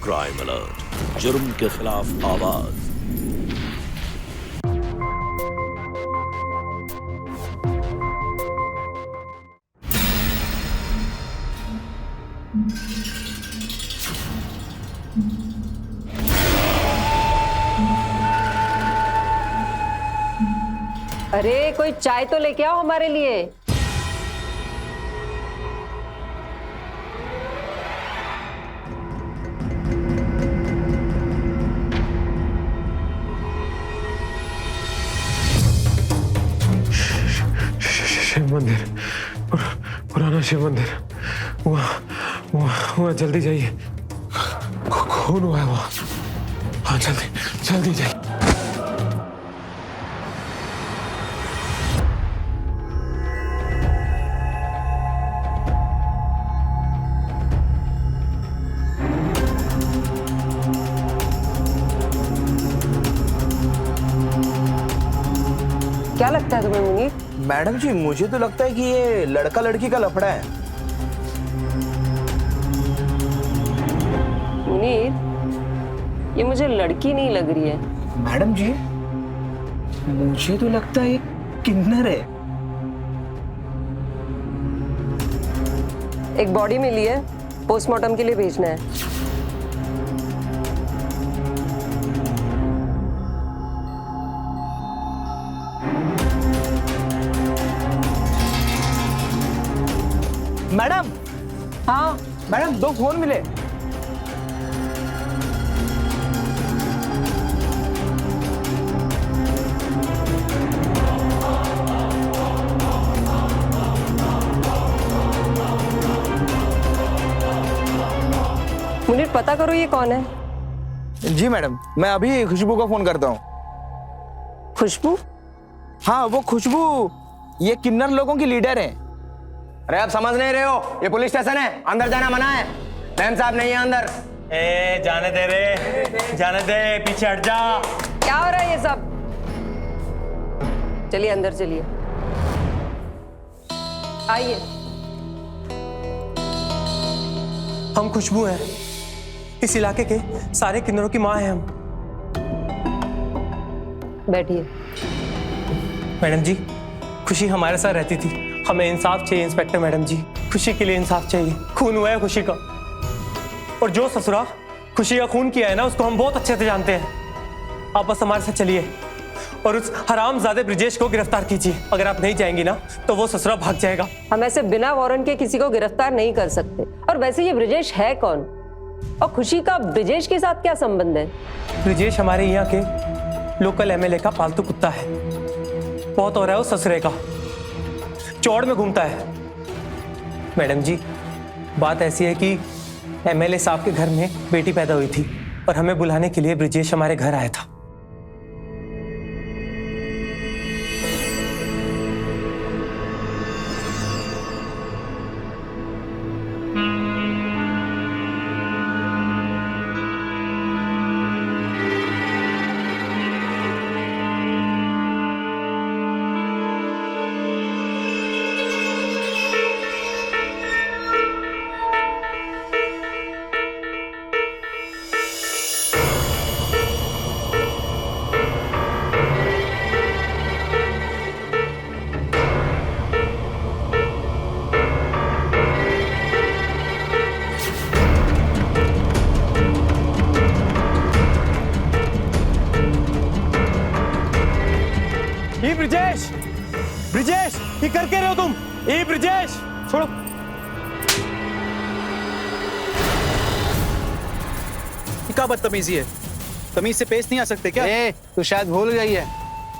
Crime alert, जुर्म के खिलाफ आवाज। अरे कोई चाय तो लेके आओ हमारे लिए। शिव मंदिर, पुराना शिव मंदिर, वहाँ जल्दी जाइए, खून हुआ है वहाँ। हाँ जल्दी जाइए। क्या लगता है तुम्हें मुनीर? मैडम जी मुझे तो लगता है कि ये लड़का लड़की का लफड़ा है। मुनीर, ये मुझे लड़की नहीं लग रही है। मैडम जी मुझे तो लगता है ये किन्नर है। एक बॉडी मिली है, पोस्टमार्टम के लिए भेजना है। मैडम, हाँ मैडम 2 फोन मिले। मुनीर, पता करो ये कौन है। जी मैडम, मैं अभी खुशबू को फोन करता हूँ। खुशबू? हाँ वो खुशबू ये किन्नर लोगों की लीडर है। अरे आप समझ नहीं रहे हो, ये पुलिस स्टेशन है, अंदर जाना मना है। मैम साहब नहीं है अंदर। जाने दे रे, जाने दे, पीछे हट जा। क्या हो रहा है ये सब? चलिए अंदर चलिए, आइए। हम खुशबू हैं, इस इलाके के सारे किन्नरों की माँ हैं हम। बैठिए। मैडम जी, खुशी हमारे साथ रहती थी, हमें इंसाफ चाहिए इंस्पेक्टर मैडम जी। खुशी के लिए इंसाफ चाहिए, खून हुआ है खुशी का, और जो ससुरा खुशी का खून किया है ना, उसको हम बहुत अच्छे से जानते हैं। आप बस हमारे साथ चलिए और उस हरामजादे ब्रिजेश को गिरफ्तार कीजिए। अगर आप नहीं जाएंगी ना तो वो ससुरा भाग जाएगा। हम ऐसे बिना वारंट के किसी को गिरफ्तार नहीं कर सकते। और वैसे ये ब्रिजेश है कौन, और खुशी का ब्रिजेश के साथ क्या संबंध है? ब्रिजेश हमारे यहाँ के लोकल एमएलए का पालतू कुत्ता है, बहुत हो रहा है उस ससुरे का, चौड़ में घूमता है। मैडम जी, बात ऐसी है कि एमएलए साहब के घर में बेटी पैदा हुई थी और हमें बुलाने के लिए ब्रिजेश हमारे घर आया था। ब्रिजेश, ब्रिजेश, ये कर क्या रहे हो तुम? ब्रिजेश, छोड़ो। क्या बदतमीजी है, तमीज से पेश नहीं आ सकते क्या? तू शायद भूल गई है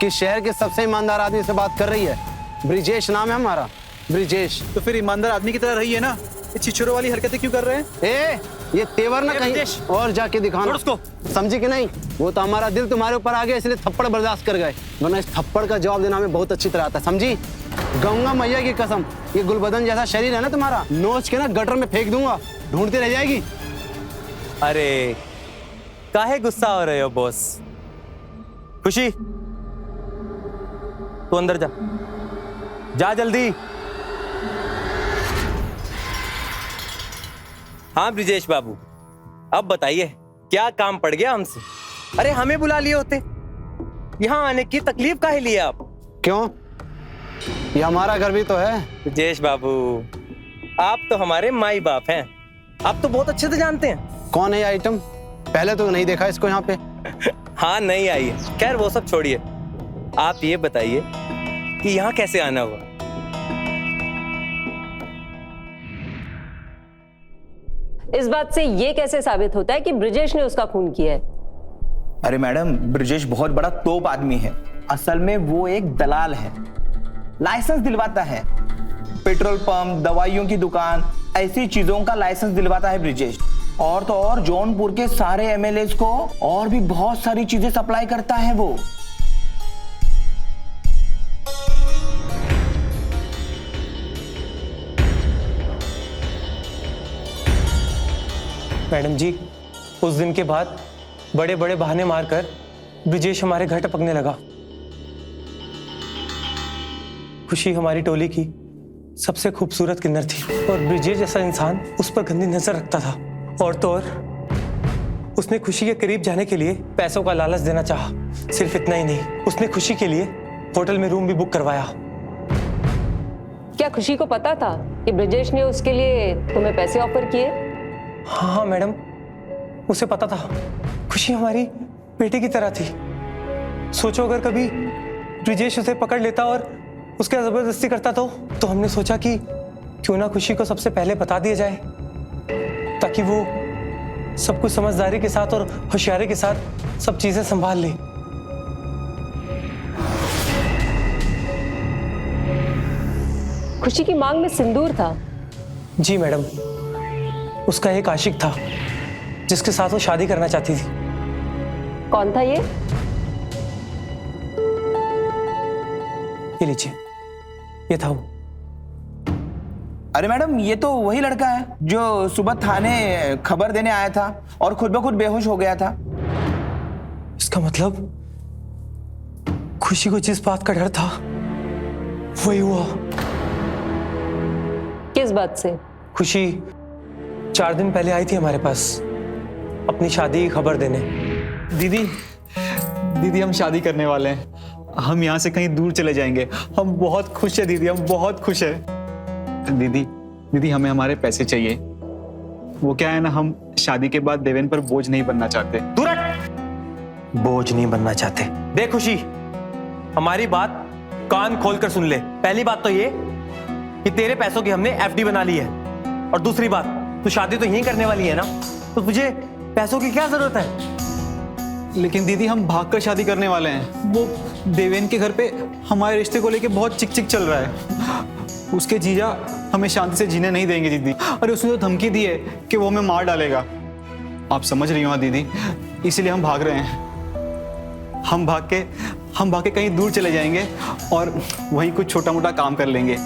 कि शहर के सबसे ईमानदार आदमी से बात कर रही है। ब्रिजेश नाम है हमारा, ब्रिजेश। तो फिर ईमानदार आदमी की तरह रही है ना, ये छिछोरे वाली हरकतें क्यों कर रहे हैं? ये तेवर ना कहीं और जाके दिखाना, उसको समझी कि नहीं? वो तो हमारा दिल तुम्हारे ऊपर आ गया इसलिए थप्पड़ बर्दाश्त कर गए, वरना इस थप्पड़ का जवाब देना हमें बहुत अच्छी तरह आता है, समझी? गंगा मैया की कसम, ये गुलबदन जैसा शरीर है ना तुम्हारा, नोच के ना गटर में फेंक दूंगा, ढूंढती रह जाएगी। अरे काहे गुस्सा हो रहे हो बॉस? खुशी, तू अंदर जा, जा जल्दी। हाँ ब्रिजेश बाबू, अब बताइए क्या काम पड़ गया हमसे? अरे हमें बुला लिए होते, यहाँ आने की तकलीफ काहे लिए आप? क्यों? ये हमारा घर भी तो है। ब्रिजेश बाबू, आप तो हमारे माई बाप हैं, आप तो बहुत अच्छे से जानते हैं। कौन है ये आइटम? पहले तो नहीं देखा इसको यहाँ पे। हाँ नहीं आई है, खैर वो सब छोड़िए, आप ये बताइए कि यहाँ कैसे आना हुआ? इस बात से ये कैसे साबित होता है कि ब्रिजेश ने उसका खून किया है? अरे मैडम, ब्रिजेश बहुत बड़ा तोप आदमी है। असल में वो एक दलाल है, लाइसेंस दिलवाता है। पेट्रोल पंप, दवाइयों की दुकान, ऐसी चीजों का लाइसेंस दिलवाता है ब्रिजेश। और तो और जौनपुर के सारे एमएलएस को और भी बहुत सारी चीजें सप्लाई करता है वो। मैडम जी, उस दिन के बाद बड़े बड़े बहाने मारकर ब्रिजेश हमारे घर टपकने लगा। खुशी हमारी टोली की सबसे खूबसूरत किन्नर थी और ब्रिजेश जैसा इंसान उस पर गंदी नजर रखता था। और तो और उसने खुशी के करीब जाने के लिए पैसों का लालच देना चाहा। सिर्फ इतना ही नहीं, उसने खुशी के लिए होटल में रूम भी बुक करवाया। क्या खुशी को पता था कि ब्रिजेश ने उसके लिए तुम्हें पैसे ऑफर किए? हाँ मैडम, उसे पता था। खुशी हमारी बेटी की तरह थी। सोचो अगर कभी ब्रिजेश उसे पकड़ लेता और उसका जबरदस्ती करता तो हमने सोचा कि क्यों ना खुशी को सबसे पहले बता दिया जाए, ताकि वो सब कुछ समझदारी के साथ और होशियारी के साथ सब चीजें संभाल ले। खुशी की मांग में सिंदूर था। जी मैडम, उसका एक आशिक था जिसके साथ वो शादी करना चाहती थी। कौन था ये? ये लीजिए, ये था वो। अरे मैडम, ये तो वही लड़का है जो सुबह थाने खबर देने आया था और खुद ब खुद बेहोश हो गया था। इसका मतलब खुशी को जिस बात का डर था वही हुआ। किस बात से? खुशी 4 दिन पहले आई थी हमारे पास अपनी शादी की खबर देने। दीदी हम शादी करने वाले हैं। हम यहाँ से कहीं दूर चले जाएंगे। हम बहुत खुश हैं दीदी, हम बहुत खुश हैं। दीदी हमें हमारे पैसे चाहिए। वो क्या है ना, हम शादी के बाद देवेन पर बोझ नहीं बनना चाहते। बोझ नहीं बनना चाहते? देख खुशी, हमारी बात कान खोलकर सुन ले। पहली बात तो ये कि तेरे पैसों की हमने एफडी बना ली है, और दूसरी बात, तू शादी तो यहीं करने वाली है ना, तो तुझे पैसों की क्या जरूरत है? लेकिन दीदी हम भागकर शादी करने वाले हैं। वो देवेन के घर पे हमारे रिश्ते को लेके बहुत चिक चल रहा है। उसके जीजा हमें शांति से जीने नहीं देंगे दीदी। अरे उसने तो धमकी दी है कि वो हमें मार डालेगा। आप समझ रही हो दीदी, इसीलिए हम भाग रहे हैं। हम भाग के कहीं दूर चले जाएंगे और वहीं कुछ छोटा मोटा काम कर लेंगे,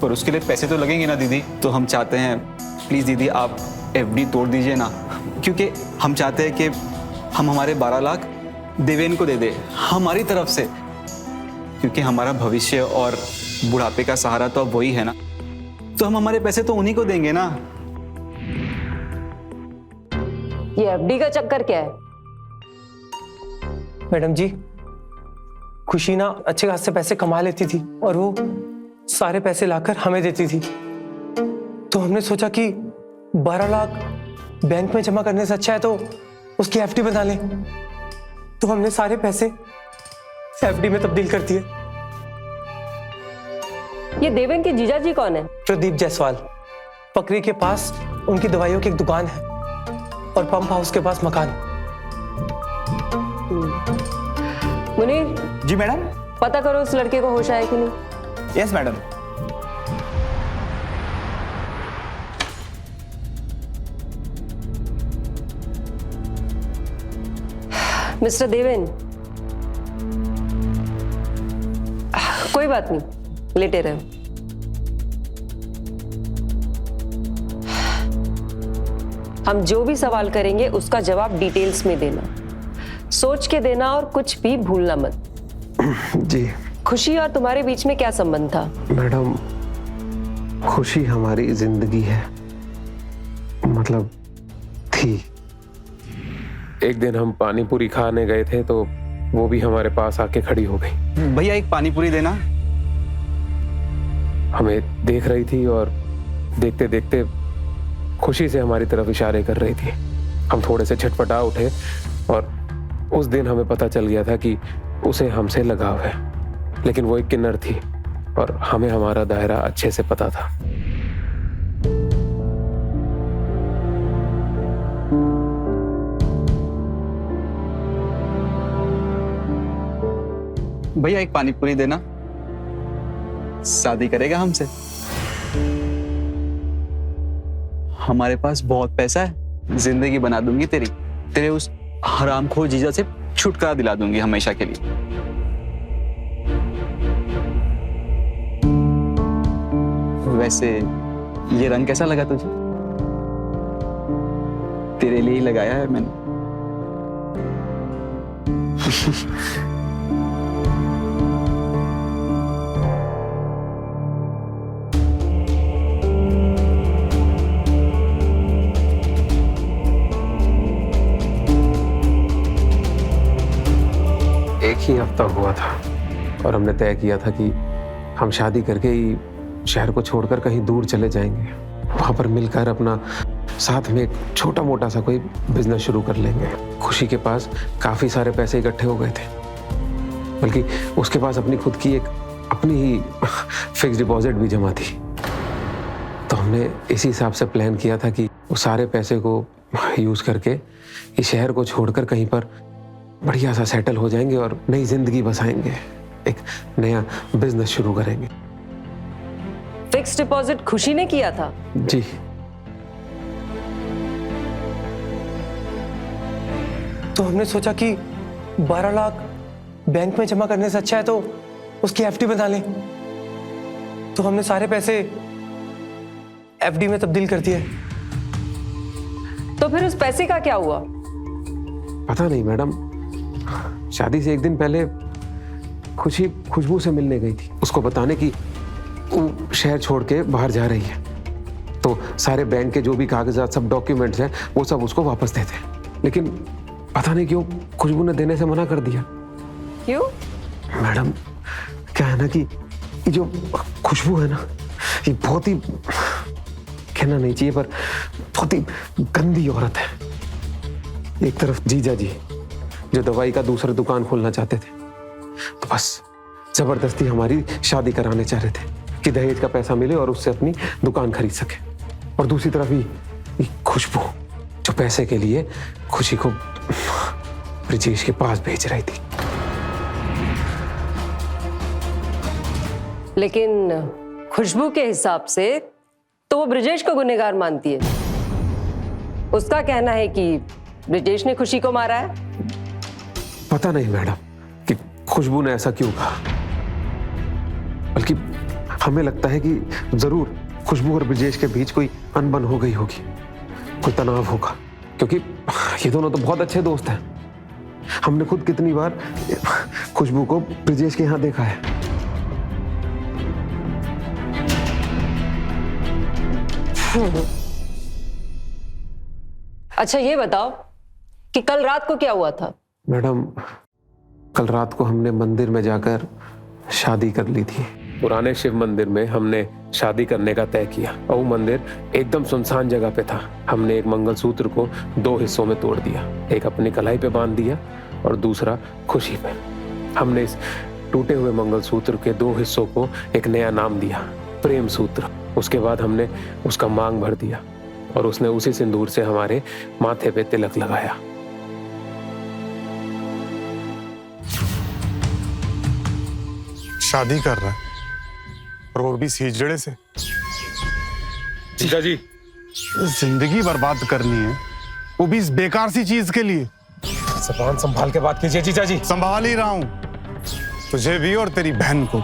पर उसके लिए पैसे तो लगेंगे ना दीदी। तो हम चाहते हैं प्लीज़ दीदी आप एफडी तोड़ दीजिए ना, क्योंकि हम चाहते हैं कि हम हमारे 12 लाख देवेन को दे दे हमारी तरफ से, क्योंकि हमारा भविष्य और बुढ़ापे का सहारा तो अब वही है ना। तो हम हमारे पैसे तो उन्हीं को देंगे ना। ये एफडी का चक्कर क्या है? मैडम जी, खुशी ना अच्छे खासे पैसे कमा लेती थी और वो सारे पैसे लाकर हमें देती थी। तो हमने सोचा कि 12 लाख बैंक में जमा करने से अच्छा है तो उसकी एफडी बना लें। तो हमने सारे पैसे एफडी में तब्दील कर दिए। ये देवेन के जीजाजी कौन है? प्रदीप जायसवाल। पकरी के पास उनकी दवाइयों की एक दुकान है और पंप हाउस के पास मकान। मुनीर जी मैडम। पता करो उस लड़के को होश आया कि नहीं। Yes madam. मिस्टर देवेन, कोई बात नहीं, लेटे रहो। हम जो भी सवाल करेंगे उसका जवाब डिटेल्स में देना, सोच के देना और कुछ भी भूलना मत। जी खुशी और तुम्हारे बीच में क्या संबंध था? मैडम, खुशी हमारी जिंदगी है, मतलब थी। एक दिन हम पानी पूरी खाने गए थे तो वो भी हमारे पास आके खड़ी हो गई। भैया एक पानी पूरी देना। हमें देख रही थी और देखते देखते खुशी से हमारी तरफ इशारे कर रही थी। हम थोड़े से छटपटा उठे और उस दिन हमें पता चल गया था कि उसे हमसे लगाव है, लेकिन वो एक किन्नर थी और हमें हमारा दायरा अच्छे से पता था। भैया एक पानी पूरी देना। शादी करेगा हमसे? हमारे पास बहुत पैसा है, जिंदगी बना दूंगी तेरी, तेरे उस हरामखोर जीजा से छुटकारा दिला दूंगी हमेशा के लिए। वैसे ये रंग कैसा लगा तुझे? तेरे लिए ही लगाया है मैंने। एक ही हफ्ता हुआ था और हमने तय किया था कि हम शादी करके ही शहर को छोड़कर कहीं दूर चले जाएंगे। वहां पर मिलकर अपना साथ में एक छोटा मोटा सा कोई बिजनेस शुरू कर लेंगे। खुशी के पास काफी सारे पैसे इकट्ठे हो गए थे, बल्कि उसके पास अपनी खुद की एक अपनी ही फिक्स डिपॉजिट भी जमा थी। तो हमने इसी हिसाब से प्लान किया था कि उस सारे पैसे को यूज करके इस शहर को छोड़कर कहीं पर बढ़िया सा सेटल हो जाएंगे और नई जिंदगी बसाएंगे, एक नया बिजनेस शुरू करेंगे। फिक्स डिपॉजिट खुशी ने किया था? जी। तो हमने सोचा कि 12 लाख बैंक में जमा करने से अच्छा है तो उसकी एफडी बना लें। तो हमने सारे पैसे एफडी में तब्दील कर दिए। तो फिर उस पैसे का क्या हुआ? पता नहीं मैडम, शादी से एक दिन पहले खुशी खुशबू से मिलने गई थी, उसको बताने की वो शहर छोड़ के बाहर जा रही है। तो सारे बैंक के जो भी कागजात, सब डॉक्यूमेंट्स हैं, वो सब उसको वापस देते। लेकिन पता नहीं क्यों खुशबू ने देने से मना कर दिया। क्यों? मैडम क्या है ना कि ये जो खुशबू है ना, ये बहुत ही, कहना नहीं चाहिए पर बहुत ही गंदी औरत है। एक तरफ जीजा जी जो दवाई का दूसरा दुकान खोलना चाहते थे, तो बस जबरदस्ती हमारी शादी कराने चाह रहे थे कि दहेज का पैसा मिले और उससे अपनी दुकान खरीद सके। और दूसरी तरफ ये खुशबू जो पैसे के लिए खुशी को ब्रिजेश के पास भेज रही थी। लेकिन खुशबू के हिसाब से तो वो ब्रिजेश को गुनहगार मानती है। उसका कहना है कि ब्रिजेश ने खुशी को मारा है। पता नहीं मैडम कि खुशबू ने ऐसा क्यों कहा, बल्कि हमें लगता है कि जरूर खुशबू और ब्रिजेश के बीच कोई अनबन हो गई होगी, कोई तनाव होगा, क्योंकि ये दोनों तो बहुत अच्छे दोस्त हैं। हमने खुद कितनी बार खुशबू को ब्रिजेश के यहाँ देखा है। अच्छा ये बताओ कि कल रात को क्या हुआ था? मैडम कल रात को हमने मंदिर में जाकर शादी कर ली थी। पुराने शिव मंदिर में हमने शादी करने का तय किया और वो मंदिर एकदम सुनसान जगह पे था। हमने एक मंगलसूत्र को 2 हिस्सों में तोड़ दिया, एक अपनी कलाई पे बांध दिया और दूसरा खुशी पे। हमने इस टूटे हुए मंगलसूत्र के 2 हिस्सों को एक नया नाम दिया, प्रेम सूत्र। उसके बाद हमने उसका मांग भर दिया और उसने उसी सिंदूर से हमारे माथे पे तिलक लगाया। शादी कर रहा है और वो भी हिजड़े से। जीजा जी, जिंदगी बर्बाद करनी है, वो भी इस बेकार सी चीज के लिए। ज़बान संभाल के बात कीजिए जीजा जी। संभाल ही रहा हूं, तुझे भी और तेरी बहन को।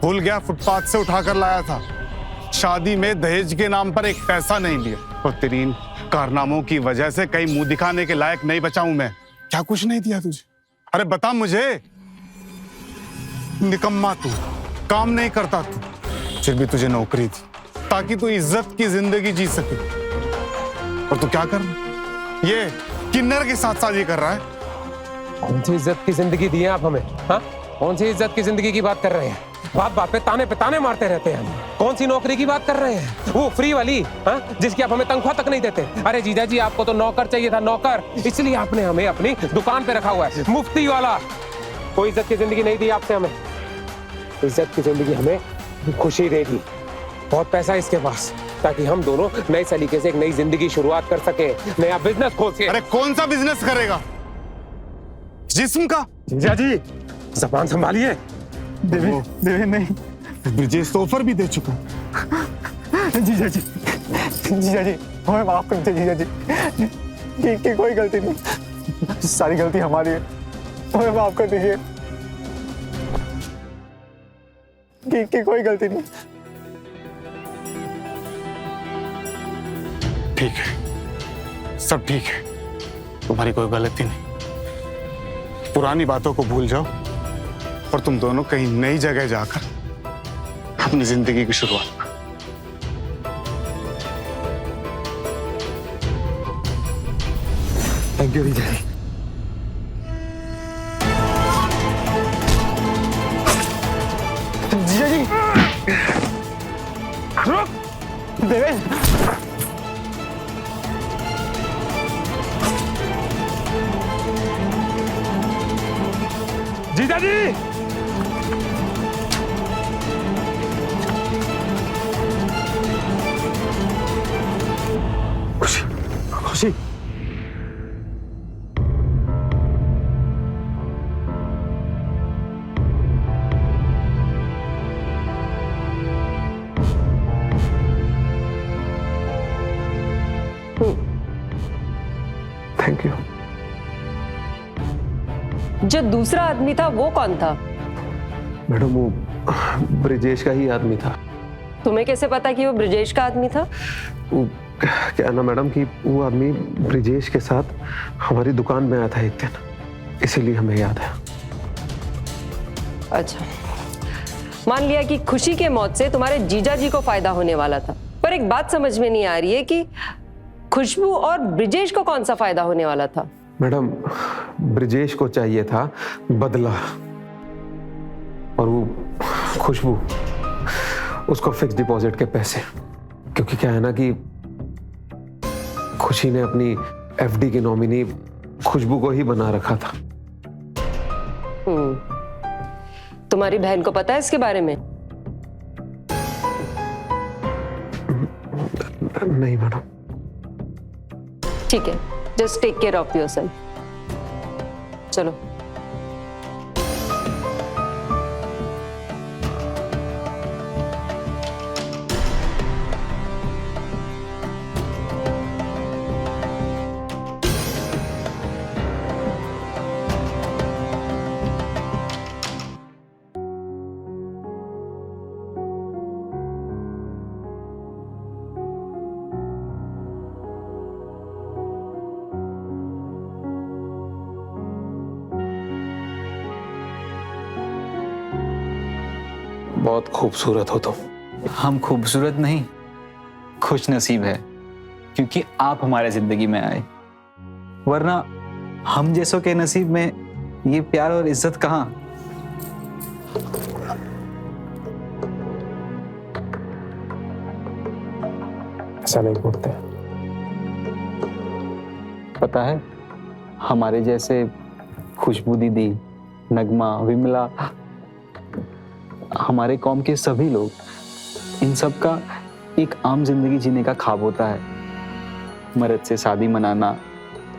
भूल गया फुटपाथ से उठाकर लाया था। शादी में दहेज के नाम पर एक पैसा नहीं लिया और तेरी इन कारनामों की वजह से कहीं मुंह दिखाने के लायक नहीं बचा हूं मैं। क्या कुछ नहीं दिया तुझे? अरे बता मुझे। निकम्मा तू, काम नहीं करता तू, फिर भी तुझे नौकरी थी ताकि तू इज्जत की जिंदगी जी सके। और तू क्या कर रहा? ये किन्नर के साथ शादी कर रहा है? कौन सी इज्जत की जिंदगी दी है आप हमें? हाँ, कौन सी इज्जत की जिंदगी की बात कर रहे हैं? बात बात पे ताने मारते रहते हैं हम। कौन सी नौकरी की बात कर रहे हैं? वो फ्री वाली, हाँ, जिसकी आप हमें तनख्वाह तक नहीं देते। अरे जीजा जी, आपको तो नौकर चाहिए था, नौकर, इसलिए आपने हमें अपनी दुकान पे रखा हुआ है, मुफ्ती वाला। कोई इज्जत की जिंदगी नहीं दी आपसे हमें। इज्जत की जिंदगी हमें खुशी देगी। बहुत पैसा है इसके पास, ताकि हम दोनों नए तरीके से एक नई जिंदगी शुरुआत कर सके, नया बिजनेस खोल सके। अरे कौन सा बिजनेस करेगा? जिस्म का? जीजा जी, जबान संभालिए। देवेन नहीं, ब्रिजेश तो ऑफर भी दे चुका। जीजा जी, हमें माफ कर दीजिए जीजा जी, की कोई गलती नहीं, सारी गलती हमारी है, हमें माफ कर दीजिए, की कोई गलती नहीं। ठीक है, सब ठीक है, तुम्हारी कोई गलती नहीं। पुरानी बातों को भूल जाओ और तुम दोनों कहीं नई जगह जाकर अपनी जिंदगी की शुरुआत करो। थैंक यू जीजा जी। जीजा जी, देवेन, जीजा जी, खुशी, खुशी, थैंक यू। जो दूसरा आदमी था वो कौन था? मैडम, वो ब्रिजेश का ही आदमी था। तुम्हें कैसे पता कि वो ब्रिजेश का आदमी था? वो क्या ना मैडम कि वो आदमी ब्रिजेश के साथ हमारी दुकान में आया था एक दिन, इसीलिए हमें याद है। अच्छा, मान लिया कि खुशी के मौत से तुम्हारे जीजा जी को फायदा होने वाला था, पर एक बात समझ में नहीं आ रही है कि खुशबू और ब्रिजेश को कौन सा फायदा होने वाला था? मैडम, ब्रिजेश को चाहिए था बदला, और वो खुशबू उसको फिक्स डिपॉजिट के पैसे। क्योंकि क्या है ना कि खुशी ने अपनी एफडी की नॉमिनी खुशबू को ही बना रखा था। तुम्हारी बहन को पता है इसके बारे में? नहीं मैडम। ठीक है, just take care of yourself. चलो। बहुत खूबसूरत हो तुम। हम खूबसूरत नहीं, खुश नसीब है, क्योंकि आप हमारे जिंदगी में आए, वरना हम जैसों के नसीब में ये प्यार और इज्जत कहाँ। ऐसा नहीं बोलते। पता है, हमारे जैसे खुशबू दीदी, नगमा, विमला, हमारे कौम के सभी लोग, इन सब का एक आम जिंदगी जीने का ख्वाब होता है। मर्द से शादी मनाना,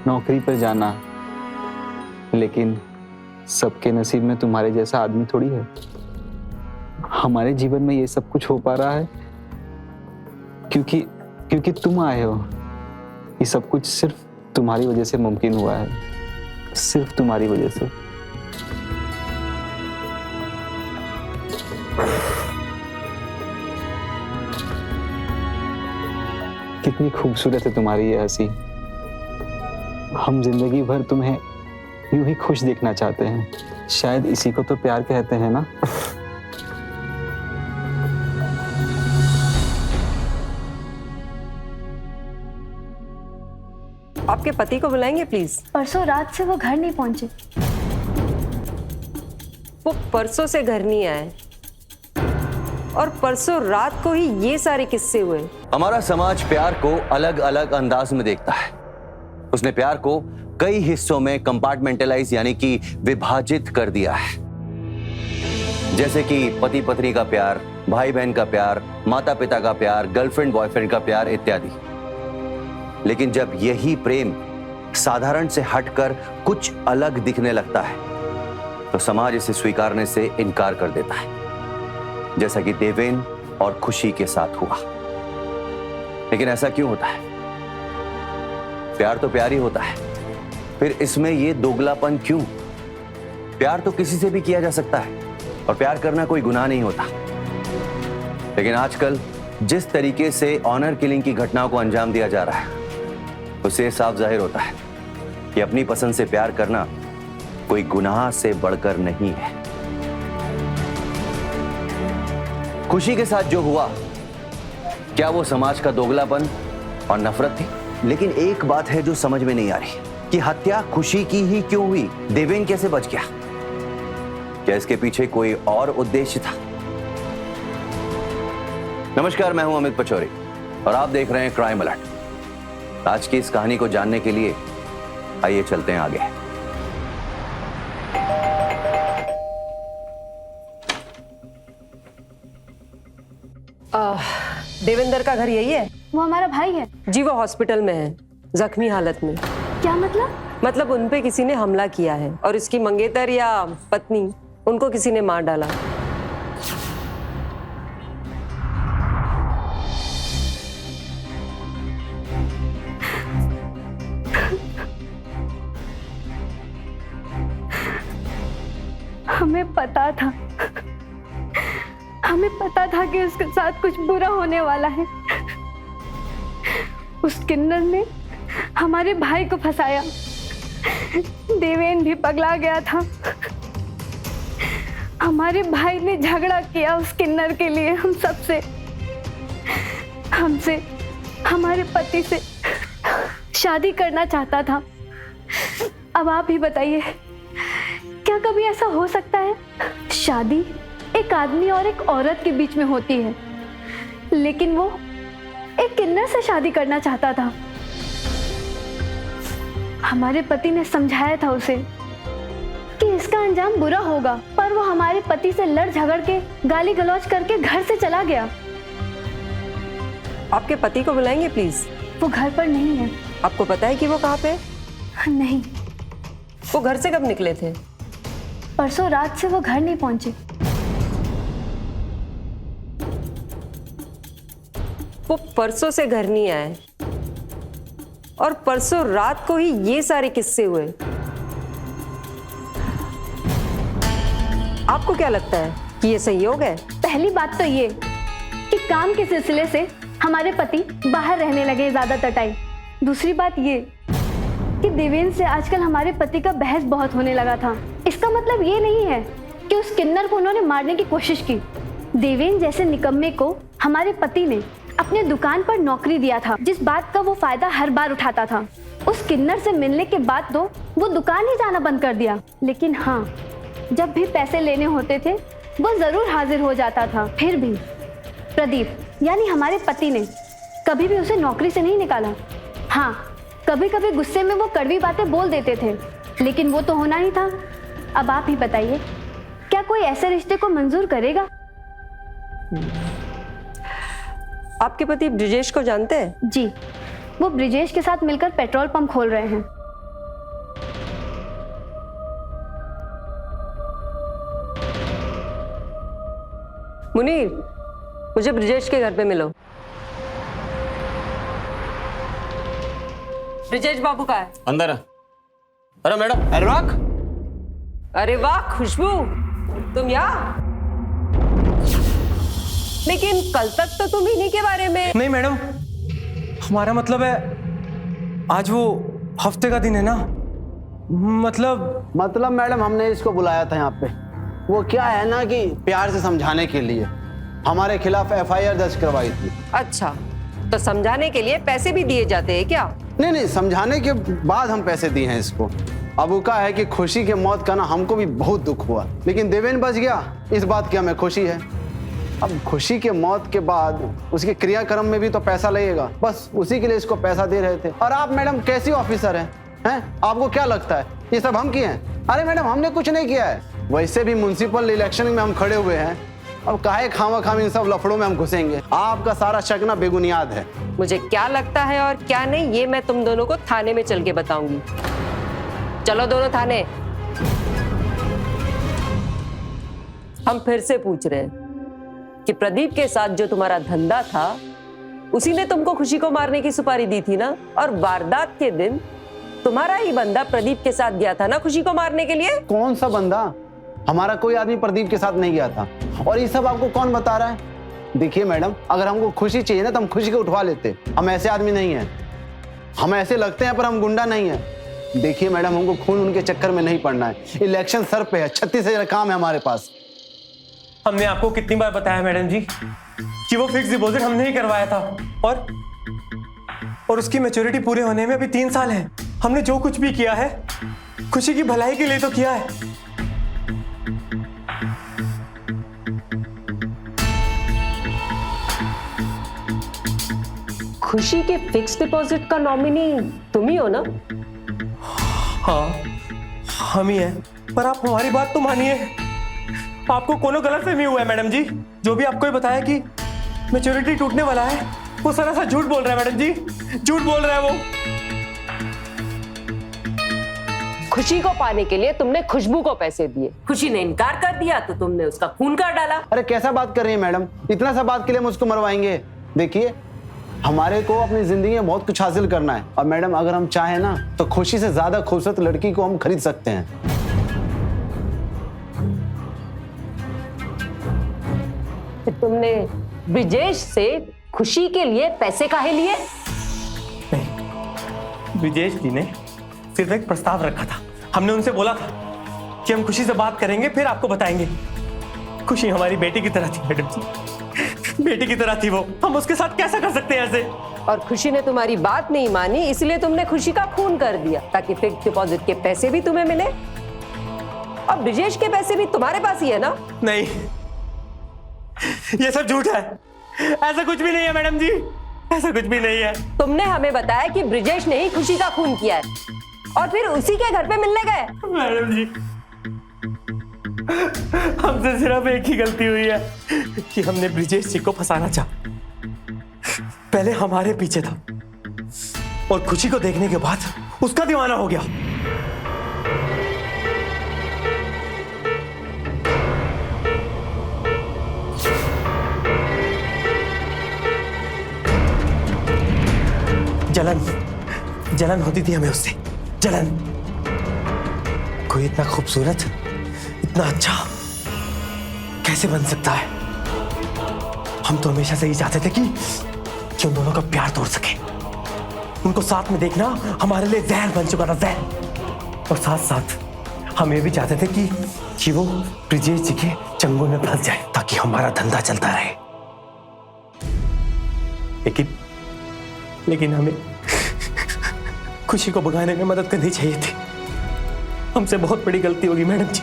नौकरी पर जाना, लेकिन सबके नसीब में तुम्हारे जैसा आदमी थोड़ी है। हमारे जीवन में ये सब कुछ हो पा रहा है क्योंकि तुम आए हो। ये सब कुछ सिर्फ तुम्हारी वजह से मुमकिन हुआ है, सिर्फ तुम्हारी वजह से। कितनी खूबसूरत है तुम्हारी ये हंसी। हम जिंदगी भर तुम्हें यूं ही खुश देखना चाहते हैं। शायद इसी को तो प्यार कहते हैं ना। अब आपके पति को बुलाएंगे प्लीज। परसों रात से वो घर नहीं पहुंचे। वो परसों से घर नहीं आए और परसों रात को ही ये सारे किस्से हुए। हमारा समाज प्यार को अलग अलग अंदाज में देखता है। उसने प्यार को कई हिस्सों में कंपार्टमेंटलाइज यानी कि विभाजित कर दिया है, जैसे कि पति पत्नी का प्यार, भाई बहन का प्यार, माता पिता का प्यार, गर्लफ्रेंड बॉयफ्रेंड का प्यार इत्यादि। लेकिन जब यही प्रेम साधारण से हटकर कुछ अलग दिखने लगता है तो समाज इसे स्वीकारने से इनकार कर देता है, जैसा कि देवेन और खुशी के साथ हुआ। लेकिन ऐसा क्यों होता है? प्यार तो प्यार ही होता है, फिर इसमें ये दोगलापन क्यों? प्यार तो किसी से भी किया जा सकता है और प्यार करना कोई गुनाह नहीं होता। लेकिन आजकल जिस तरीके से ऑनर किलिंग की घटनाओं को अंजाम दिया जा रहा है उससे साफ जाहिर होता है कि अपनी पसंद से प्यार करना कोई गुनाह से बढ़कर नहीं है। खुशी के साथ जो हुआ, क्या वो समाज का दोगलापन और नफरत थी? लेकिन एक बात है जो समझ में नहीं आ रही कि हत्या खुशी की ही क्यों हुई? देवेन कैसे बच गया? क्या इसके पीछे कोई और उद्देश्य था? नमस्कार, मैं हूं अमित पचौरी और आप देख रहे हैं क्राइम अलर्ट। आज की इस कहानी को जानने के लिए आइए चलते हैं आगे। देवेंद्र का घर यही है? वो हमारा भाई है। जी, वो हॉस्पिटल में है, जख्मी हालत में। क्या मतलब? मतलब उन पे किसी ने हमला किया है और इसकी मंगेतर या पत्नी, उनको किसी ने मार डाला। हमें पता था कि उसके साथ कुछ बुरा होने वाला है। उस किन्नर ने हमारे भाई को फंसाया। देवेन भी पगला गया था। हमारे भाई ने झगड़ा किया उस किन्नर के लिए हमसे, हमारे पति से शादी करना चाहता था। अब आप ही बताइए, क्या कभी ऐसा हो सकता है? शादी एक आदमी और एक औरत के बीच में होती है, लेकिन वो एक किन्नर से शादी करना चाहता था। हमारे पति ने समझाया था उसे कि इसका अंजाम बुरा होगा, पर वो हमारे पति से लड़ झगड़ के गाली गलौज करके घर से चला गया। आपके पति को बुलाएंगे प्लीज। वो घर पर नहीं है। आपको पता है कि वो कहाँ पे? नहीं। वो घर से कब निकले थे? परसों रात से वो घर नहीं पहुंचे। वो परसों से घर नहीं आए और परसों रात को ही ये सारे किस्से हुए। आपको क्या लगता है कि ये संयोग है? पहली बात तो ये कि काम के सिलसिले से हमारे पति बाहर रहने लगे ज्यादातर टाइम। दूसरी बात ये कि देवेन से आजकल हमारे पति का बहस बहुत होने लगा था। इसका मतलब ये नहीं है कि उस किन्नर को उन्होंने मारने की कोशिश की। देवेन जैसे निकम्मे को हमारे पति ने अपने दुकान पर नौकरी दिया था, जिस बात का वो फायदा हर बार उठाता था। उस किन्नर से मिलने के बाद तो वो दुकान ही जाना बंद कर दिया, लेकिन हाँ, जब भी पैसे लेने होते थे वो जरूर हाजिर हो जाता था। फिर भी प्रदीप यानी हमारे पति ने कभी भी उसे नौकरी से नहीं निकाला। हाँ, कभी कभी गुस्से में वो कड़वी बातें बोल देते थे, लेकिन वो तो होना ही था। अब आप ही बताइए, क्या कोई ऐसे रिश्ते को मंजूर करेगा? आपके पति ब्रिजेश को जानते हैं? जी, वो ब्रिजेश के साथ मिलकर पेट्रोल पंप खोल रहे हैं। मुनीर, मुझे ब्रिजेश के घर पे मिलो। ब्रिजेश बाबू का है? अंदर। अरे मैडम। अरे वाह, अरे वाह खुशबू, तुम यहाँ? लेकिन कल तक तो तुम इन्हीं के बारे में। नहीं मैडम, हमारा मतलब है आज वो हफ्ते का दिन है ना। मतलब मैडम हमने इसको बुलाया था यहाँ पे, वो क्या है ना कि प्यार से समझाने के लिए हमारे खिलाफ FIR दर्ज करवाई थी। अच्छा, तो समझाने के लिए पैसे भी दिए जाते हैं क्या? नहीं नहीं, समझाने के बाद हम पैसे दिए हैं इसको। अब का है कि खुशी के मौत का ना हमको भी बहुत दुख हुआ, लेकिन देवेन बच गया, इस बात की हमें खुशी है। अब खुशी के मौत के बाद उसके क्रियाक्रम में भी तो पैसा लगेगा, बस उसी के लिए इसको पैसा दे रहे थे। और आप मैडम कैसी ऑफिसर हैं? आपको क्या लगता है ये सब हम किए हैं? अरे मैडम हमने कुछ नहीं किया है। वैसे भी म्युनिसिपल इलेक्शन में हम खड़े हुए हैं, अब काहे खामा इन सब लफड़ों में हम घुसेंगे? आपका सारा शक ना बेबुनियाद है। मुझे क्या लगता है और क्या नहीं ये मैं तुम दोनों को थाने में चल के बताऊंगी। चलो दोनों थाने। हम फिर से पूछ रहे हैं कि प्रदीप के साथ जो तुम्हारा धंधा था उसी ने तुमको खुशी को मारने की सुपारी दी थी ना? और वारदात के दिन तुम्हारा ही बंदा प्रदीप के साथ गया था ना खुशी को मारने के लिए? कौन सा बंदा? हमारा कोई आदमी प्रदीप के साथ नहीं गया था। और ये सब आपको कौन बता रहा है? देखिए मैडम, अगर हमको खुशी चाहिए ना तो हम खुशी को उठवा लेते। हम ऐसे आदमी नहीं हैं, हम ऐसे लगते हैं पर हम गुंडा नहीं है। देखिए मैडम, हमको खून उनके चक्कर में नहीं पड़ना है। इलेक्शन सर पे है, 36 काम है हमारे पास। हमने आपको कितनी बार बताया मैडम जी कि वो फिक्स डिपॉजिट हमने ही करवाया था, और उसकी मैच्योरिटी पूरे होने में अभी 3 साल है। हमने जो कुछ भी किया है खुशी की भलाई के लिए तो किया है। खुशी के फिक्स डिपॉजिट का नॉमिनी तुम ही हो ना? हाँ हम ही हैं, पर आप हमारी बात तो मानिए। आपको कोनो गलतफहमी हुआ है मैडम जी। जो भी आपको ये बताया कि मैच्योरिटी टूटने वाला है वो सरासर झूठ बोल रहा है मैडम जी, झूठ बोल रहा है वो। खुशी को पाने के लिए तुमने खुशबू को पैसे दिए, खुशी ने इनकार कर दिया तो तुमने उसका खून कर डाला। अरे कैसा बात कर रही है मैडम? इतना सा बात के लिए हम उसको मरवाएंगे? देखिए हमारे को अपनी जिंदगी में बहुत कुछ हासिल करना है, और मैडम अगर हम चाहें ना तो खुशी से ज्यादा खूबसूरत लड़की को हम खरीद सकते हैं। तुमने ब्रिजेश से खुशी के लिए पैसे काहे लिए? नहीं, ब्रिजेश जी ने सिर्फ एक प्रस्ताव रखा था। हमने उनसे बोला था कि हम खुशी से बात करेंगे फिर आपको बताएंगे। खुशी हमारी बेटी की तरह थी मैडम जी, बेटी की तरह थी वो। हम उसके साथ कैसा कर सकते हैं ऐसे? और खुशी ने तुम्हारी बात नहीं मानी, इसलिए तुमने खुशी का खून कर दिया ताकि फिक्स डिपॉजिट के पैसे भी तुम्हें मिले। और ब्रिजेश के पैसे भी तुम्हारे पास ही है ना? नहीं, ये सब झूठ है। ऐसा कुछ भी नहीं है मैडम जी, ऐसा कुछ भी नहीं है। तुमने हमें बताया कि ब्रिजेश ने ही खुशी का खून किया है और फिर उसी के घर पे मिलने गए। मैडम जी हमसे सिर्फ एक ही गलती हुई है कि हमने ब्रिजेश जी को फंसाना चाहा। पहले हमारे पीछे था और खुशी को देखने के बाद उसका दीवाना हो गया। जलन होती थी हमें उससे, जलन। कोई इतना खूबसूरत, इतना अच्छा कैसे बन सकता है? हम तो हमेशा से ही चाहते थे कि उन दोनों का प्यार तोड़ सके। उनको साथ में देखना हमारे लिए जहर बन चुका था, जहर। और साथ साथ हम ये भी चाहते थे कि वो ब्रिजेश जी के चंगुल में फंस जाए ताकि हमारा धंधा चलता रहे। लेकिन हमें खुशी को भगाने में मदद करनी चाहिए थी। हमसे बहुत बड़ी गलती होगी मैडम जी,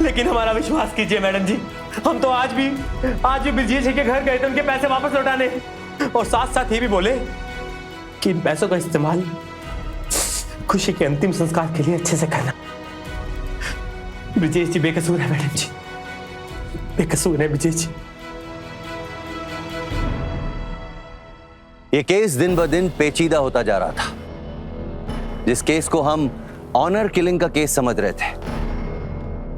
लेकिन हमारा विश्वास कीजिए मैडम जी, हम तो आज भी ब्रिजेश जी के घर गए थे उनके पैसे वापस लौटाने, और साथ साथ ये भी बोले कि इन पैसों का इस्तेमाल खुशी के अंतिम संस्कार के लिए अच्छे से करना। ब्रिजेश जी बेकसूर है मैडम जी, बेकसूर है ब्रिजेश जी। ये केस दिन ब दिन पेचीदा होता जा रहा था। जिस केस को हम ऑनर किलिंग का केस समझ रहे थे,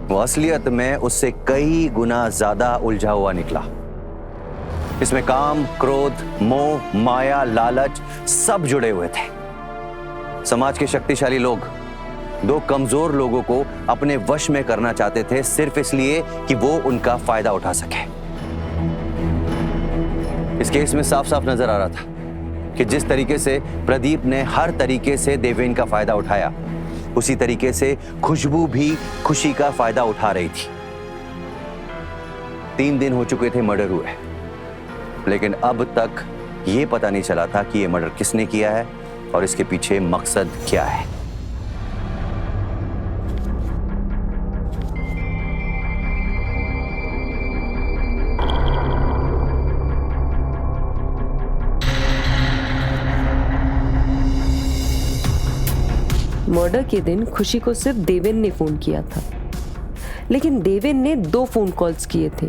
वो असलियत में उससे कई गुना ज्यादा उलझा हुआ निकला। इसमें काम, क्रोध, मोह, माया, लालच सब जुड़े हुए थे। समाज के शक्तिशाली लोग दो कमजोर लोगों को अपने वश में करना चाहते थे, सिर्फ इसलिए कि वो उनका फायदा उठा सके। इस केस में साफ साफ नजर आ रहा था कि जिस तरीके से प्रदीप ने हर तरीके से देवेन का फायदा उठाया, उसी तरीके से खुशबू भी खुशी का फायदा उठा रही थी। 3 दिन हो चुके थे मर्डर हुए, लेकिन अब तक ये पता नहीं चला था कि ये मर्डर किसने किया है और इसके पीछे मकसद क्या है। मर्डर के दिन खुशी को सिर्फ देवेन ने फोन किया था, लेकिन देवेन ने 2 फोन कॉल्स किए थे,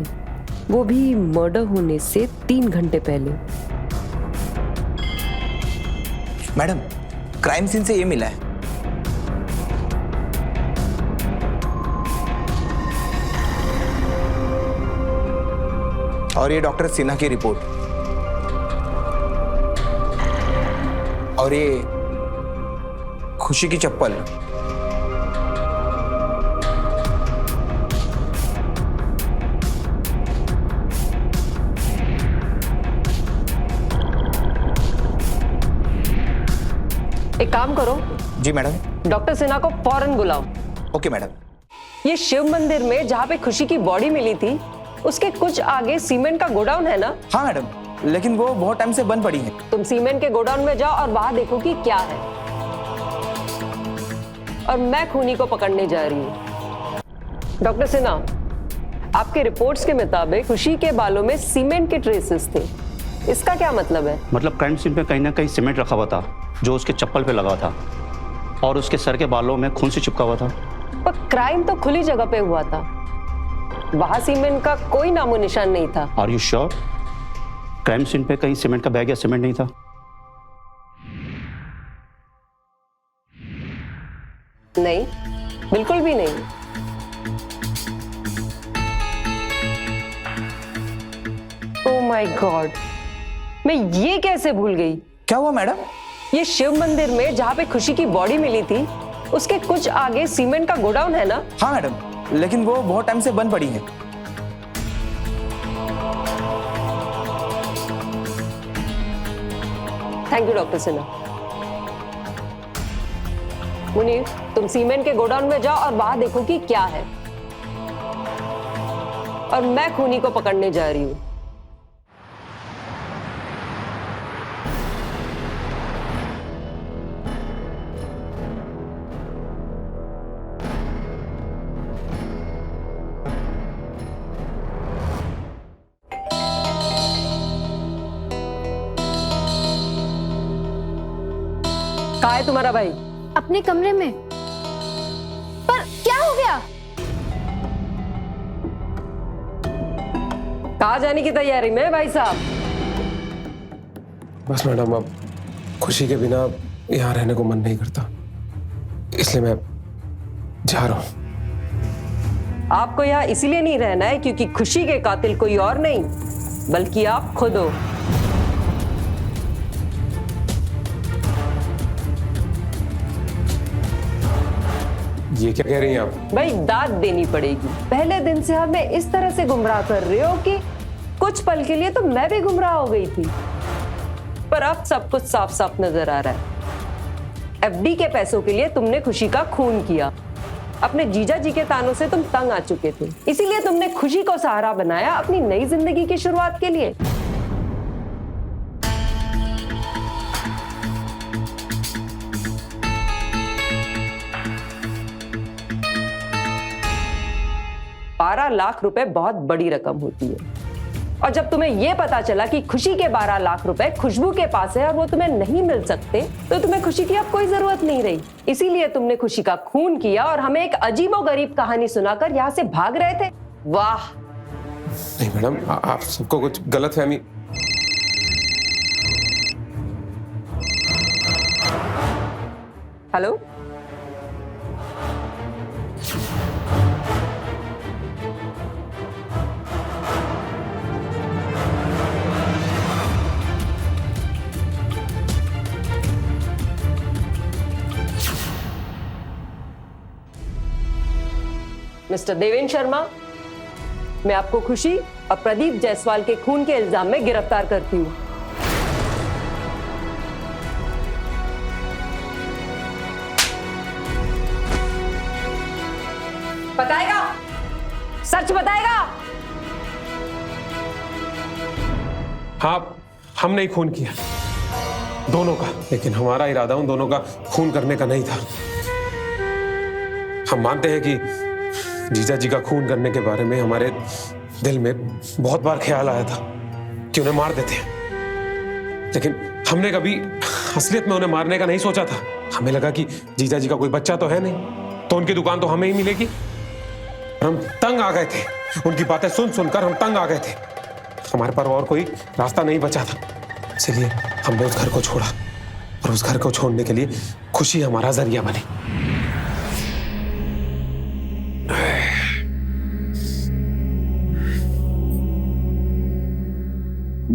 वो भी मर्डर होने से 3 घंटे पहले। मैडम, क्राइम सीन से ये मिला है। और ये डॉक्टर सिन्हा की रिपोर्ट। और ये खुशी की चप्पल। एक काम करो। जी मैडम। डॉक्टर सिन्हा को फौरन बुलाओ। Okay madam. ये शिव मंदिर में जहाँ पे खुशी की बॉडी मिली थी, उसके कुछ आगे सीमेंट का गोडाउन है ना? हाँ मैडम, लेकिन वो बहुत टाइम से बंद पड़ी है। तुम सीमेंट के गोडाउन में जाओ और वहां देखो कि क्या है, और मैं खूनी को पकड़ने जा रही हूँ। डॉक्टर सिन्हा, आपके रिपोर्ट्स के मुताबिक खुशी के बालों में सीमेंट के ट्रेसेस थे, इसका क्या मतलब है? मतलब क्राइम सीन पे कहीं ना कहीं सीमेंट रखा हुआ था जो उसके चप्पल पे लगा था, और उसके सर के बालों में खून से चिपका हुआ था। पर क्राइम तो खुली जगह पे हुआ था, वहां सीमेंट का कोई नामो निशान नहीं था। Are you sure? Crime scene पे कहीं सीमेंट का बैग या सीमेंट नहीं था? नहीं, बिल्कुल भी नहीं। ओह माय गॉड, मैं ये कैसे भूल गई? क्या हुआ मैडम? ये शिव मंदिर में जहाँ पे खुशी की बॉडी मिली थी, उसके कुछ आगे सीमेंट का गोडाउन है ना? हाँ मैडम, लेकिन वो बहुत टाइम से बंद पड़ी है। Thank you doctor Sinha. Munir, तुम सीमेंट के गोडाउन में जाओ और वहां देखो कि क्या है, और मैं खूनी को पकड़ने जा रही हूँ। कहाँ है तुम्हारा भाई? अपने कमरे में। पर क्या हो गया? कहाँ जाने की तैयारी में भाई साहब? बस मैडम, अब खुशी के बिना यहाँ रहने को मन नहीं करता, इसलिए मैं जा रहा हूँ। आपको यहाँ इसीलिए नहीं रहना है क्योंकि खुशी के कातिल कोई और नहीं बल्कि आप खुद हो। ये क्या कह रही हैं आप? भाई दाद देनी पड़ेगी। पहले दिन से हमें इस तरह से गुमराह कर रहे हो कि कुछ पल के लिए तो मैं भी गुमराह हो गई थी, पर अब सब कुछ साफ साफ नजर आ रहा है। एफडी के पैसों के लिए तुमने खुशी का खून किया। अपने जीजा जी के तानों से तुम तंग आ चुके थे, इसीलिए तुमने खुशी को सहारा बनाया अपनी नई जिंदगी की शुरुआत के लिए। ₹12 लाख बहुत बड़ी रकम होती है, और जब तुम्हें यह पता चला कि खुशी के 12 लाख रुपए खुशबू के पास है और वो तुम्हें नहीं मिल सकते, तो तुम्हें खुशी की अब कोई जरूरत नहीं रही। इसीलिए तुमने खुशी का खून किया और हमें एक अजीबोगरीब कहानी सुनाकर यहाँ से भाग रहे थे। वाह! नहीं मैडम, आप सबको कुछ गलतफहमी। हेलो, मिस्टर देवेन शर्मा, मैं आपको खुशी और प्रदीप जायसवाल के खून के इल्जाम में गिरफ्तार करती हूँ। बताएगा? सच बताएगा? हाँ, हमने ही खून किया। दोनों का, लेकिन हमारा इरादा उन दोनों का खून करने का नहीं था। हम मानते हैं कि जीजा जी का खून करने के बारे में हमारे दिल में बहुत बार ख्याल आया था कि उन्हें मार देते हैं, लेकिन हमने कभी असलियत में उन्हें मारने का नहीं सोचा था। हमें लगा कि जीजा जी का कोई बच्चा तो है नहीं, तो उनकी दुकान तो हमें ही मिलेगी। हम तंग आ गए थे, उनकी बातें सुन सुनकर हम तंग आ गए थे। हमारे पास और कोई रास्ता नहीं बचा था, इसलिए हमने उस घर को छोड़ा, और उस घर को छोड़ने के लिए खुशी हमारा जरिया बनी।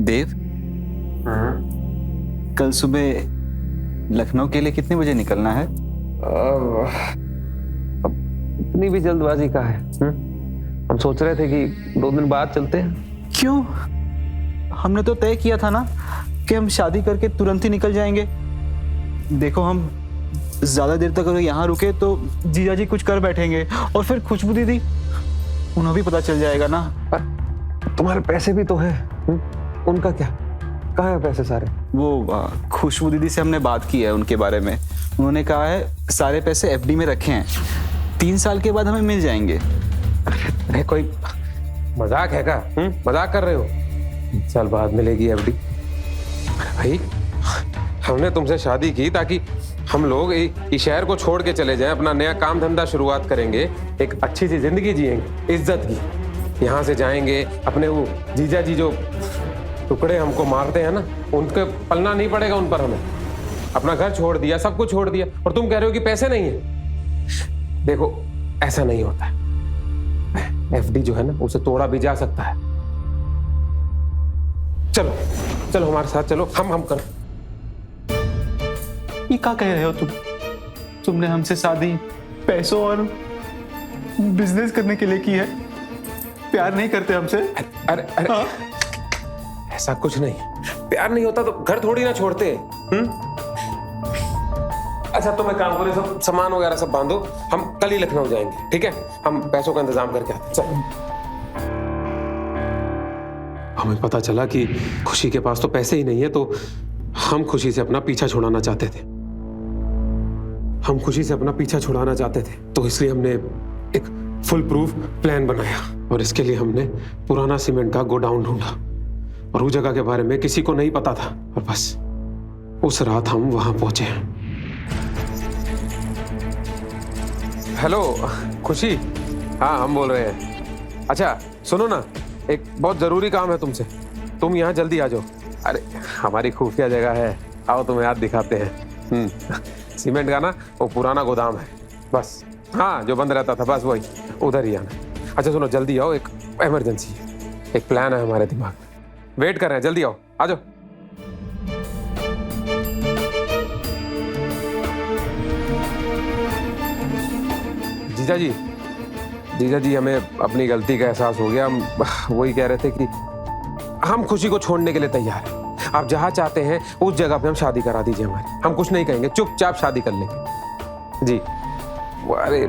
देव, कल सुबह लखनऊ के लिए कितने बजे निकलना है? इतनी भी जल्दबाजी का है? हम सोच रहे थे कि 2 दिन बाद चलते हैं। क्यों? हमने तो तय किया था ना कि हम शादी करके तुरंत ही निकल जाएंगे। देखो, हम ज्यादा देर तक अगर यहाँ रुके तो जीजा जी कुछ कर बैठेंगे, और फिर खुशबू दीदी, उन्हें भी पता चल जाएगा ना। तुम्हारे पैसे भी तो हैं, उनका क्या? कहाँ है पैसे सारे? वो खुशबू दीदी से हमने बात की है उनके बारे में। उन्होंने कहा है सारे पैसे एफडी में रखे हैं, 3 साल के बाद हमें मिल जाएंगे। अरे कोई मजाक है क्या? मजाक कर रहे हो? 3 साल बाद मिलेगी एफडी? भाई, हमने तुमसे शादी की ताकि हम लोग इस शहर को छोड़ के चले जाएं, अपना नया काम धंधा शुरुआत करेंगे, एक अच्छी सी जिंदगी जिएंगे, इज्जत की। यहाँ से जाएंगे, अपने वो जीजा जी जो टुकड़े हमको मारते हैं ना, उनके पलना नहीं पड़ेगा उन पर। हमें अपना घर छोड़ दिया, सब कुछ छोड़ दिया, और तुम कह रहे हो कि पैसे नहीं है। देखो, ऐसा नहीं होता है। एफडी जो है ना, उसे तोड़ा भी जा सकता है। चलो चलो हमारे साथ चलो, हम कर। ये क्या कह रहे हो तुम? तुमने हमसे शादी पैसों और बिजनेस करने के लिए की है, प्यार नहीं करते हमसे? अरे अरे हाँ? ऐसा कुछ नहीं, प्यार नहीं होता तो घर थोड़ी ना छोड़ते। अच्छा, तुम एक काम करो, सब सामान वगैरह सब बांधो, हम कल ही लखनऊ जाएंगे, ठीक है? हम पैसों का इंतजाम करके आते हैं। चलो। हमें पता चला कि खुशी के पास तो पैसे ही नहीं है, तो हम खुशी से अपना पीछा छुड़ाना चाहते थे। तो इसलिए हमने एक फुल प्रूफ प्लान बनाया, और इसके लिए हमने पुराना सीमेंट का गोडाउन ढूंढा, और उस जगह के बारे में किसी को नहीं पता था, और बस उस रात हम वहां पहुंचे। हेलो खुशी, हाँ हम बोल रहे हैं। अच्छा सुनो ना, एक बहुत जरूरी काम है तुमसे, तुम यहाँ जल्दी आ जाओ। अरे हमारी खुफिया जगह है, आओ तुम्हें याद दिखाते हैं। सीमेंट का ना वो पुराना गोदाम है, बस हाँ जो बंद रहता था, बस वही, उधर ही आना। अच्छा सुनो, जल्दी आओ, एक इमरजेंसी है, एक प्लान है हमारे दिमाग में, वेट कर रहे हैं, जल्दी आओ, आ जाओ। जीजा जी हमें अपनी गलती का एहसास हो गया। हम वही कह रहे थे कि हम खुशी को छोड़ने के लिए तैयार हैं। आप जहां चाहते हैं उस जगह पे हम शादी करा दीजिए हमारी, हम कुछ नहीं कहेंगे, चुपचाप शादी कर लेंगे जी। अरे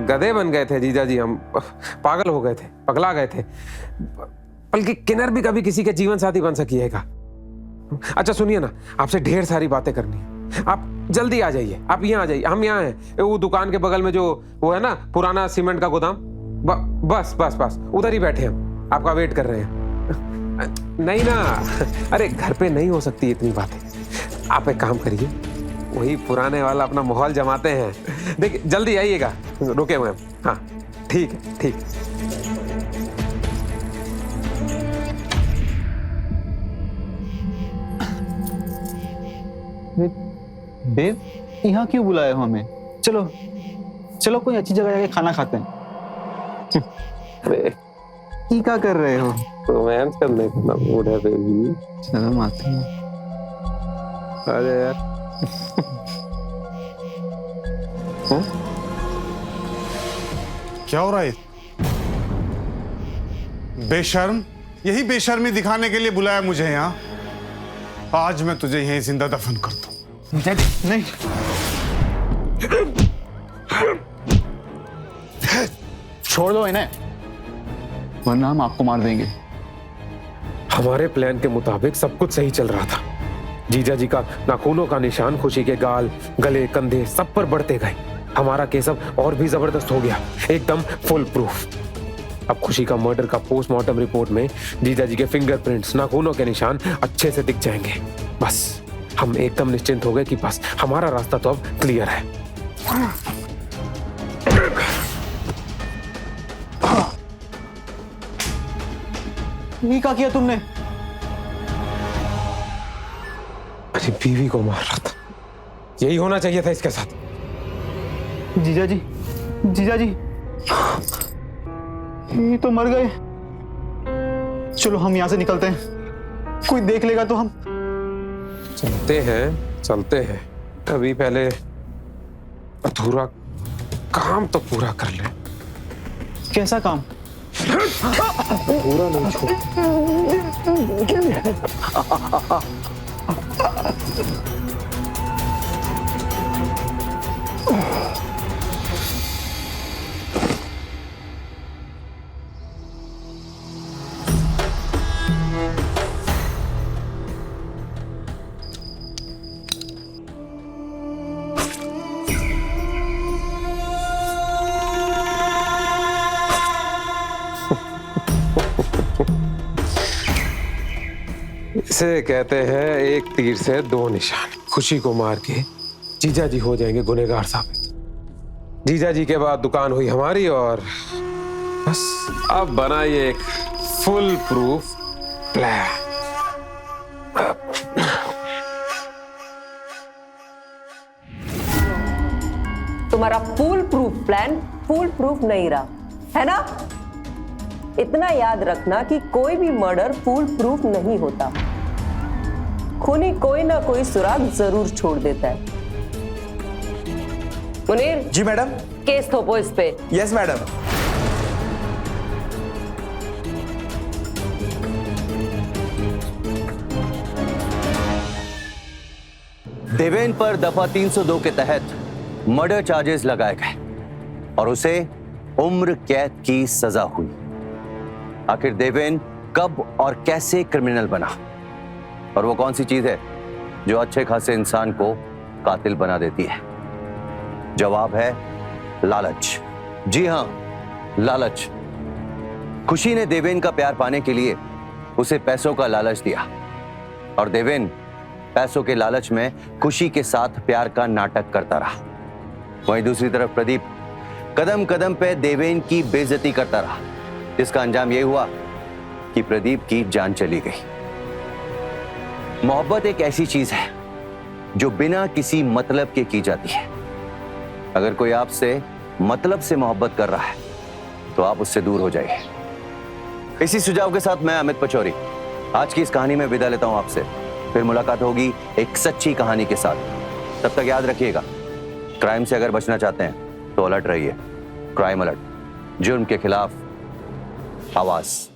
गधे बन गए थे जीजा जी, हम पागल हो गए थे, पगला गए थे, बल्कि किन्नर भी कभी किसी के जीवन साथी बन सकी है का? अच्छा सुनिए ना, आपसे ढेर सारी बातें करनी है, आप जल्दी आ जाइए, आप यहाँ आ जाइए, हम यहाँ हैं, वो दुकान के बगल में जो वो है ना पुराना सीमेंट का गोदाम, बस बस बस उधर ही बैठे हम, आपका वेट कर रहे हैं। नहीं ना, अरे घर पे नहीं हो सकती इतनी बातें, आप एक काम करिए, वही पुराने वाला अपना माहौल जमाते हैं। देखिए जल्दी आइएगा, रुके हुए हम। हाँ ठीक है, ठीक है। देव, यहाँ क्यों बुलाए हो हमें? चलो चलो कोई अच्छी जगह जाके खाना खाते हैं। ये क्या कर रहे हो? रोमांस करने का मूड है बेबी। चलो आते हैं। अरे यार क्या हो रहा है? बेशर्म, यही बेशर्मी दिखाने के लिए बुलाया मुझे यहाँ? आज मैं तुझे यहीं जिंदा दफन कर दूं। नहीं, छोड़ दो इन्हें, वरना हम आपको मार देंगे। हमारे प्लान के मुताबिक सब कुछ सही चल रहा था, जीजा जी का नाखूनों का निशान खुशी के गाल, गले, कंधे सब पर बढ़ते गए। हमारा केस अब और भी जबरदस्त हो गया, एकदम फुल प्रूफ। अब खुशी का मर्डर का पोस्टमार्टम रिपोर्ट में जीजा जी के फिंगरप्रिंट्स, नाखूनों के निशान अच्छे से दिख जाएंगे। बस हम एकदम निश्चिंत हो गए कि बस हमारा रास्ता तो अब क्लियर है। ये क्या किया तुमने? अरे बीवी को मार रहा था, यही होना चाहिए था इसके साथ। जीजा जी, जीजा जी, ये तो मर गए। चलो हम यहां से निकलते हैं, कोई देख लेगा तो हम। चलते हैं। अभी पहले अधूरा काम तो पूरा कर ले। कैसा काम? पूरा नहीं छोड़। इसे कहते हैं एक तीर से दो निशान। खुशी को मार के जीजा जी हो जाएंगे गुनहगार साबित। जीजा जी के बाद दुकान हुई हमारी और बस अब बना ये एक फुल प्रूफ प्लान। तुम्हारा full proof plan full proof नहीं रहा है ना? इतना याद रखना कि कोई भी मर्डर फुल प्रूफ नहीं होता। खूनी कोई ना कोई सुराग जरूर छोड़ देता है। मुनीर जी मैडम। केस थोपो इस पे। Yes madam. देवेन पर दफा 302 के तहत मर्डर चार्जेस लगाए गए और उसे उम्र कैद की सजा हुई। आखिर देवेन कब और कैसे क्रिमिनल बना और वो कौन सी चीज है जो अच्छे खासे इंसान को कातिल बना देती है? जवाब है लालच। जी हां, लालच। खुशी ने देवेन का प्यार पाने के लिए उसे पैसों का लालच दिया और देवेन पैसों के लालच में खुशी के साथ प्यार का नाटक करता रहा। वहीं दूसरी तरफ प्रदीप कदम कदम पे देवेन की बेइज्जती करता रहा, जिसका अंजाम यह हुआ कि प्रदीप की जान चली गई। मोहब्बत एक ऐसी चीज है जो बिना किसी मतलब के की जाती है। अगर कोई आपसे मतलब से मोहब्बत कर रहा है तो आप उससे दूर हो जाइए। इसी सुझाव के साथ मैं अमित पचौरी आज की इस कहानी में विदा लेता हूं आपसे। फिर मुलाकात होगी एक सच्ची कहानी के साथ। तब तक याद रखिएगा, क्राइम से अगर बचना चाहते हैं तो अलर्ट रहिए। क्राइम अलर्ट, जुर्म के खिलाफ आवाज।